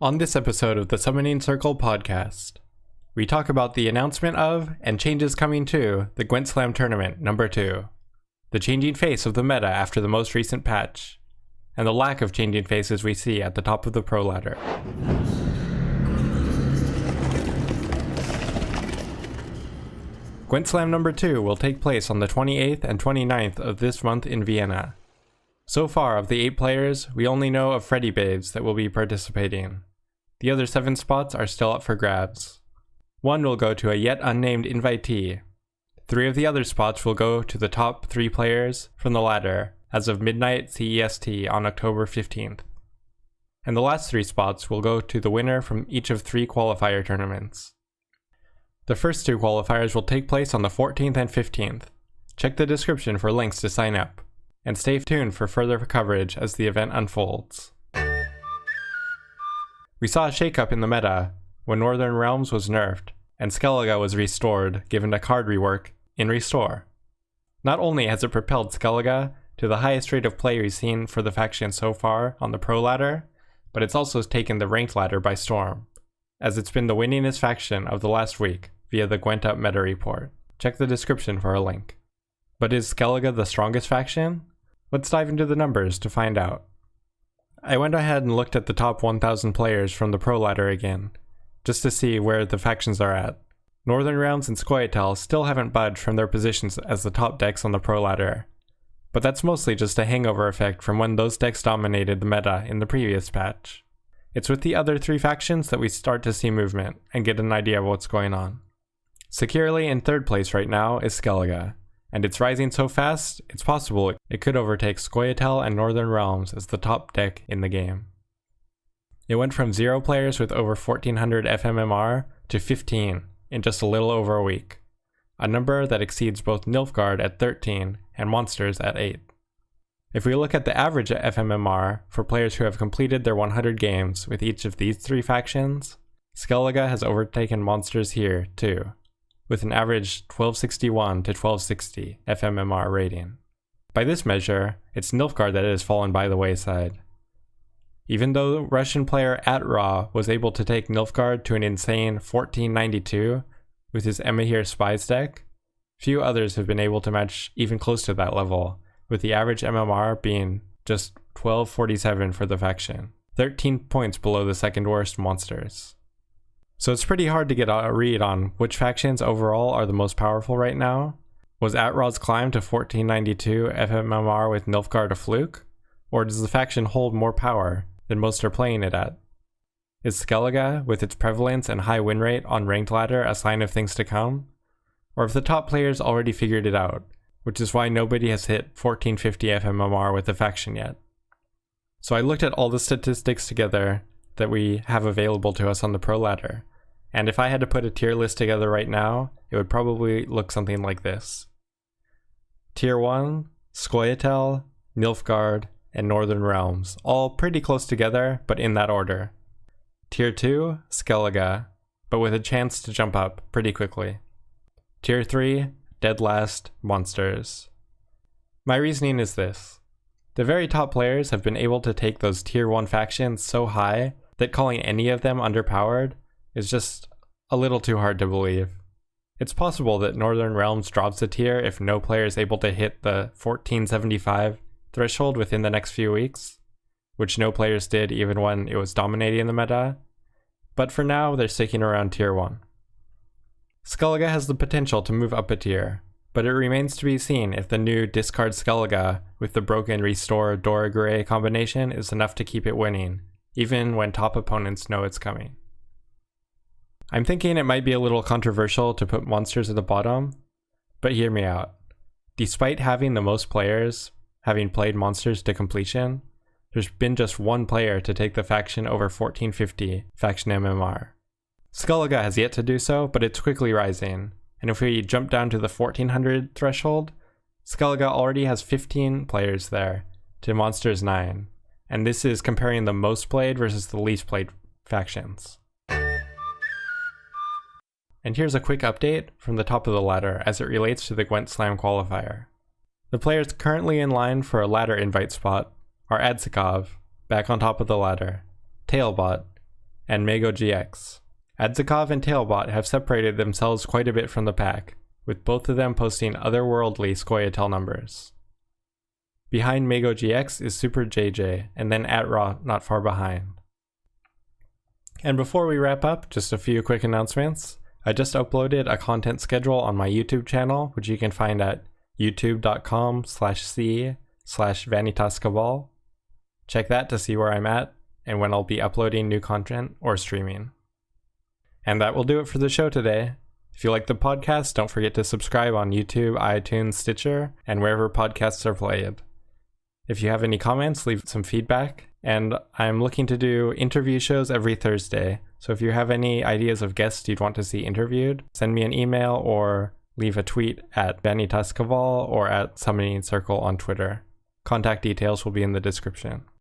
On this episode of the Summoning Circle podcast, we talk about the announcement of and changes coming to the Gwent Slam Tournament number 2, the changing face of the meta after the most recent patch, and the lack of changing faces we see at the top of the pro ladder. Gwent Slam number 2 will take place on the 28th and 29th of this month in Vienna. So far, of the 8 players, we only know of Freddy Babes that will be participating. The other 7 spots are still up for grabs. 1 will go to a yet unnamed invitee. 3 of the other spots will go to the top 3 players from the ladder as of midnight CEST on October 15th. And the last 3 spots will go to the winner from each of 3 qualifier tournaments. The first 2 qualifiers will take place on the 14th and 15th. Check the description for links to sign up. And stay tuned for further coverage as the event unfolds. We saw a shakeup in the meta when Northern Realms was nerfed and Skellege was restored, given a card rework in Restore. Not only has it propelled Skellege to the highest rate of play we've seen for the faction so far on the pro ladder, but it's also taken the ranked ladder by storm, as it's been the winningest faction of the last week via the Gwent Up meta report. Check the description for a link. But is Skellege the strongest faction? Let's dive into the numbers to find out. I went ahead and looked at the top 1,000 players from the pro ladder again, just to see where the factions are at. Northern Realms and Skellege still haven't budged from their positions as the top decks on the pro ladder, but that's mostly just a hangover effect from when those decks dominated the meta in the previous patch. It's with the other 3 factions that we start to see movement and get an idea of what's going on. Securely in 3rd place right now is Skellege, and it's rising so fast, it's possible it could overtake Skellege and Northern Realms as the top deck in the game. It went from 0 players with over 1400 FMMR to 15 in just a little over a week, a number that exceeds both Nilfgaard at 13 and Monsters at 8. If we look at the average FMMR for players who have completed their 100 games with each of these 3 factions, Skellege has overtaken Monsters here too, with an average 1261 to 1260 FMMR rating. By this measure, it's Nilfgaard that has fallen by the wayside. Even though Russian player @Raw was able to take Nilfgaard to an insane 1492 with his Emahir Spies deck, few others have been able to match even close to that level, with the average MMR being just 1247 for the faction, 13 points below the second worst Monsters. So it's pretty hard to get a read on which factions overall are the most powerful right now. Was @Raw's climb to 1492 FMMR with Nilfgaard a fluke? Or does the faction hold more power than most are playing it at? Is Skellege, with its prevalence and high win rate on ranked ladder, a sign of things to come? Or have the top players already figured it out, which is why nobody has hit 1450 FMMR with the faction yet? So I looked at all the statistics together that we have available to us on the pro ladder, and if I had to put a tier list together right now, it would probably look something like this. Tier 1, Skellege, Nilfgaard, and Northern Realms, all pretty close together, but in that order. Tier 2, Skellege, but with a chance to jump up pretty quickly. Tier 3, dead last, Monsters. My reasoning is this. The very top players have been able to take those tier 1 factions so high that calling any of them underpowered is just a little too hard to believe. It's possible that Northern Realms drops a tier if no player is able to hit the 1475 threshold within the next few weeks, which no players did even when it was dominating the meta, but for now they're sticking around tier 1. Skellege has the potential to move up a tier, but it remains to be seen if the new discard Skellege with the broken Restore Doragure combination is enough to keep it winning, even when top opponents know it's coming. I'm thinking it might be a little controversial to put Monsters at the bottom, but hear me out. Despite having the most players having played Monsters to completion, there's been just 1 player to take the faction over 1450 faction MMR. Skellege has yet to do so, but it's quickly rising, and if we jump down to the 1400 threshold, Skellege already has 15 players there to Monsters 9, and this is comparing the most played versus the least played factions. And here's a quick update from the top of the ladder as it relates to the Gwent Slam qualifier. The players currently in line for a ladder invite spot are Adzikov, back on top of the ladder, Tailbot, and MegoGX. Adzikov and Tailbot have separated themselves quite a bit from the pack, with both of them posting otherworldly Scoia'tael numbers. Behind MegoGX is Super JJ, and then @Raw not far behind. And before we wrap up, just a few quick announcements. I just uploaded a content schedule on my YouTube channel, which you can find at youtube.com/c/vanitas.cabal. Check that to see where I'm at and when I'll be uploading new content or streaming. And that will do it for the show today. If you like the podcast, don't forget to subscribe on YouTube, iTunes, Stitcher, and wherever podcasts are played. If you have any comments, leave some feedback. And I'm looking to do interview shows every Thursday. So if you have any ideas of guests you'd want to see interviewed, send me an email or leave a tweet at vanitas.cabal or at Summoning Circle on Twitter. Contact details will be in the description.